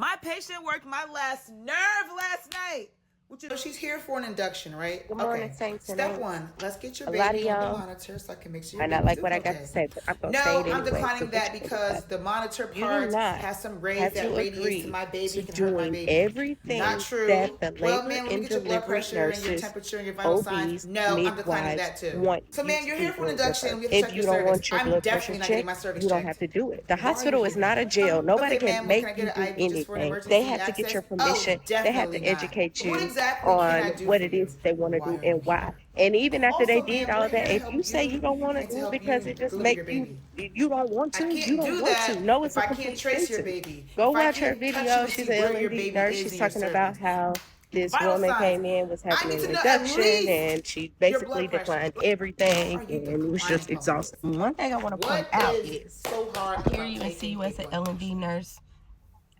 My patient worked my last nerve last night. So she's here for an induction, right? Good morning, Okay. saints and Step ain'ts. one, let's get your A lot of baby on the y'all monitor so I can make sure your might not baby's like doing what I got to okay. say, but I'm going to say No, it I'm anyway. declining that because the monitor You do part not has some rays have that to radiates to agree my baby to and can hurt my doing baby. Not everything true. that the Well, labor ma'am, let me and get your blood delivery pressure and your nurses, temperature and your vital signs. OBs, No, I'm declining midwives that too. want So, you ma'am, to you're be here for an doing with induction. her. We have to If check your you don't cervix. want your I'm blood pressure definitely not getting checked, my cervix you don't have checked. to do it. The Why are you hospital is here? not a jail. Nobody Okay, can ma'am, well, can make I get you an do IV just for an anything. They emergency have to get access? your Oh, permission. They have definitely to not. educate What you exactly can on I do what for it you? is they want to Why do are and you why. here? And even after they Also, did ma'am, all we're here that, to if help you say you you don't want to and to do it help because you it just deliver your make you baby. you don't want I to, you can't don't do want to. that No, if it's a I can't complete trace your sentence. baby. Go If I watch her can't touch you video. and She's see an where your L&D baby nurse. is She's in your talking about cervix. how this Vital woman signs. came in, was I having need an to know at induction, least and she your basically blood pressure. declined Why everything, are you and it was declining just all of this? exhausting. One thing I want to point What out is is so hard I hear about you and see taking you a as an blood L&D pressure? nurse.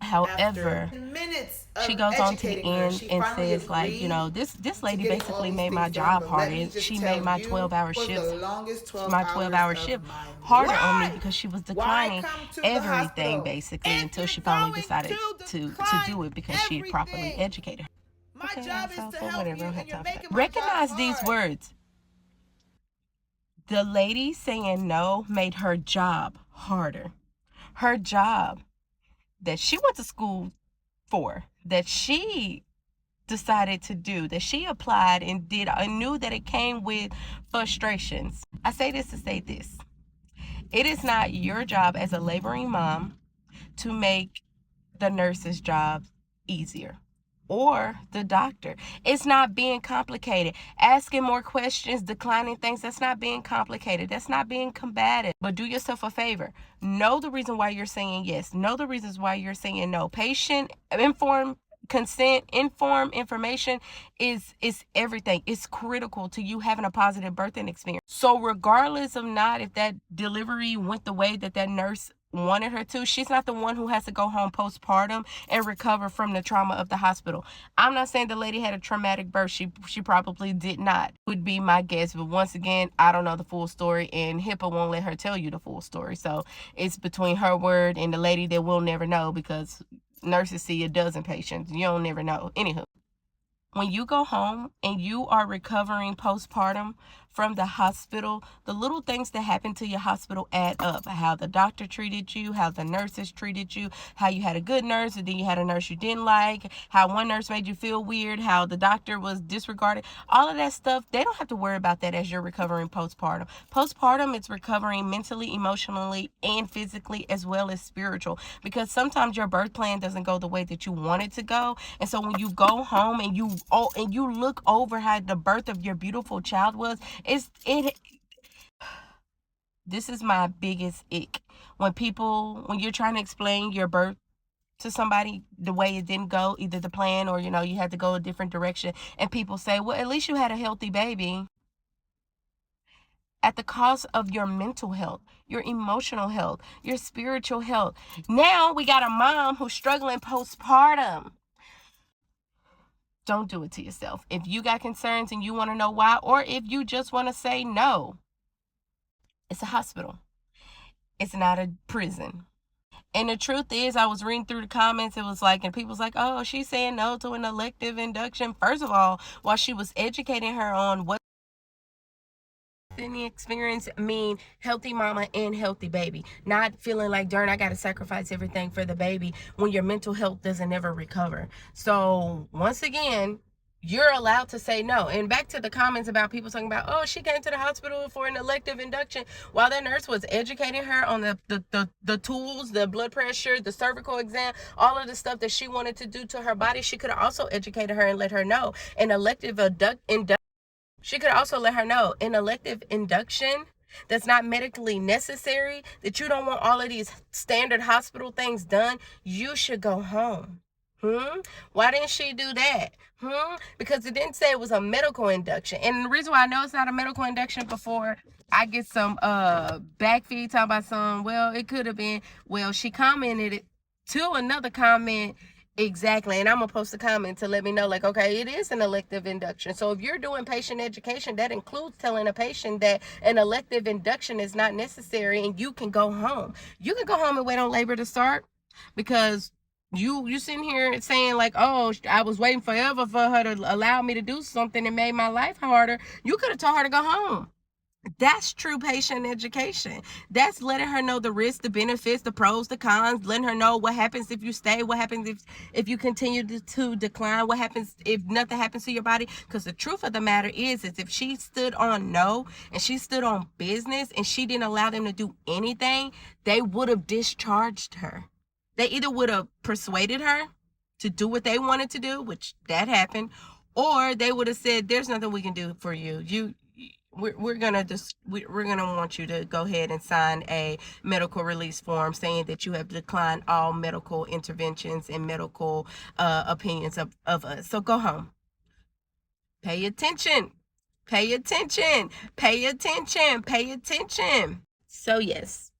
After However, minutes she of goes on to the educating her, end she and finally says, like, you agreed know, this to lady getting all basically these made my things done. job But let me harder. just She made tell my you, 12-hour was the shifts, longest 12 my hours 12-hour of shift my harder on me because life. she was Why declining come to the everything hospital? basically If until you're she finally going decided to to decline do it because she had properly everything, educated her. my Okay, job is to so help whatever, I you, don't have and you're time for that. making my job Recognize these hard. words. The lady saying no made her job harder. Her job that she went to school for, that she decided to do, that she applied and did, I knew that it came with frustrations. I say this to say this. It is not your job as a laboring mom to make the nurse's job easier or the doctor. It's not being complicated. Asking more questions, declining things, that's not being complicated. That's not being combative. But do yourself a favor. Know the reason why you're saying yes. Know the reasons why you're saying no. Patient, informed consent, informed information is everything. It's critical to you having a positive birthing experience. So regardless of not if that delivery went the way that that nurse wanted her to, she's not the one who has to go home postpartum and recover from the trauma of the hospital. I'm not saying the lady had a traumatic birth. She probably did not, would be my guess. But once again, I don't know the full story, and HIPAA won't let her tell you the full story. So it's between her word and the lady that we'll never know, because nurses see a dozen patients. You don't never know. Anywho, when you go home and you are recovering postpartum from the hospital, the little things that happen to your hospital add up. How the doctor treated you, how the nurses treated you, how you had a good nurse and then you had a nurse you didn't like, how one nurse made you feel weird, how the doctor was disregarded. All of that stuff, they don't have to worry about that as you're recovering postpartum. Postpartum, it's recovering mentally, emotionally, and physically, as well as spiritual, because sometimes your birth plan doesn't go the way that you want it to go. And so when you go home and you look over how the birth of your beautiful child was, this is my biggest ick. When you're trying to explain your birth to somebody the way it didn't go, either the plan or you had to go a different direction, and people say, well, at least you had a healthy baby, at the cost of your mental health, your emotional health, your spiritual health. Now we got a mom who's struggling postpartum. Don't do it to yourself. If you got concerns and you want to know why, or if you just want to say no, it's a hospital. It's not a prison. And the truth is, I was reading through the comments, it was like, and people's like, oh, she's saying no to an elective induction. First of all, while she was educating her on what any experience mean, healthy mama and healthy baby, not feeling like, darn, I gotta sacrifice everything for the baby when your mental health doesn't ever recover. So once again, you're allowed to say no. And back to the comments about people talking about, oh, she came to the hospital for an elective induction, while that nurse was educating her on the tools, the blood pressure, the cervical exam, all of the stuff that she wanted to do to her body. She could have also educated her and let her know an elective induction. She could also let her know an elective induction that's not medically necessary, that you don't want all of these standard hospital things done, you should go home. Why didn't she do that? Because it didn't say it was a medical induction. And the reason why I know it's not a medical induction, before I get some backfeed talking about some, well, it could have been, well, she commented it to another comment. Exactly. And I'm going to post a comment to let me know, like, okay, it is an elective induction. So if you're doing patient education, that includes telling a patient that an elective induction is not necessary and you can go home. You can go home and wait on labor to start, because You sitting here saying like, oh, I was waiting forever for her to allow me to do something that made my life harder. You could have told her to go home. That's true patient education. That's letting her know the risks, the benefits, the pros, the cons, letting her know what happens if you stay, what happens if you continue to decline, what happens if nothing happens to your body. Because the truth of the matter is if she stood on no and she stood on business and she didn't allow them to do anything, they would have discharged her. They either would have persuaded her to do what they wanted to do, which that happened, or they would have said, there's nothing we can do for you. We're gonna want you to go ahead and sign a medical release form saying that you have declined all medical interventions and medical opinions of us. So go home. Pay attention. Pay attention. Pay attention. Pay attention. So yes,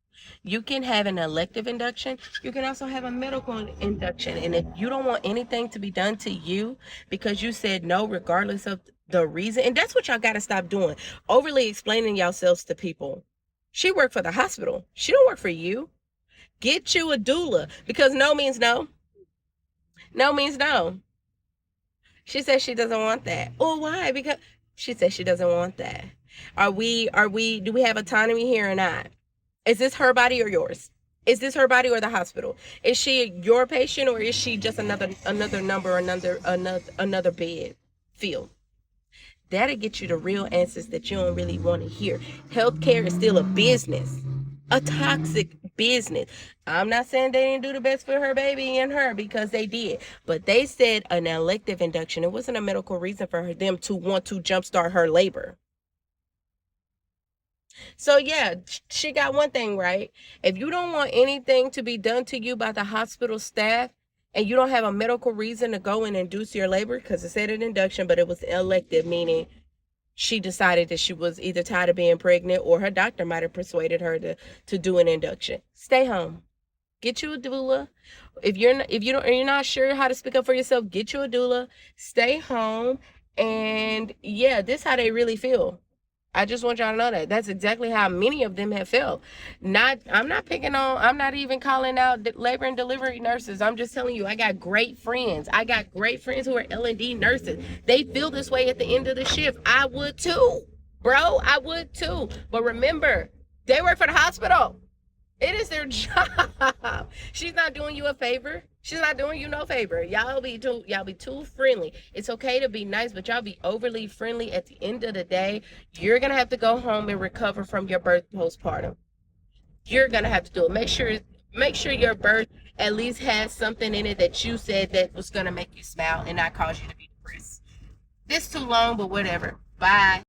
you can have an elective induction. You can also have a medical induction. And if you don't want anything to be done to you because you said no, regardless of the reason, and that's what y'all got to stop doing, overly explaining yourselves to people. She worked for the hospital. She don't work for you. Get you a doula, because no means no. No means no. She says she doesn't want that. Oh, why? Because she says she doesn't want that. Do we have autonomy here or not? Is this her body or yours? Is this her body or the hospital? Is she your patient or is she just another number, another bed field? That'll get you the real answers that you don't really want to hear. Healthcare is still a business, a toxic business. I'm not saying they didn't do the best for her baby and her, because they did, but they said an elective induction. It wasn't a medical reason for them to want to jumpstart her labor. So yeah, she got one thing right. If you don't want anything to be done to you by the hospital staff and you don't have a medical reason to go and induce your labor, because it said an induction, but it was elective, meaning she decided that she was either tired of being pregnant or her doctor might have persuaded her to do an induction. Stay home. Get you a doula. If you're not sure how to speak up for yourself, get you a doula. Stay home. And yeah, this is how they really feel. I just want y'all to know that. That's exactly how many of them have felt. I'm not even calling out labor and delivery nurses. I'm just telling you, I got great friends. I got great friends who are L&D nurses. They feel this way at the end of the shift. I would too, bro. I would too. But remember, they work for the hospital. It is their job. She's not doing you a favor. She's not doing you no favor. Y'all be too friendly. It's okay to be nice, but y'all be overly friendly. At the end of the day, you're gonna have to go home and recover from your birth postpartum. You're gonna have to do it. Make sure your birth at least has something in it that you said that was gonna make you smile and not cause you to be depressed. This too long, but whatever. Bye.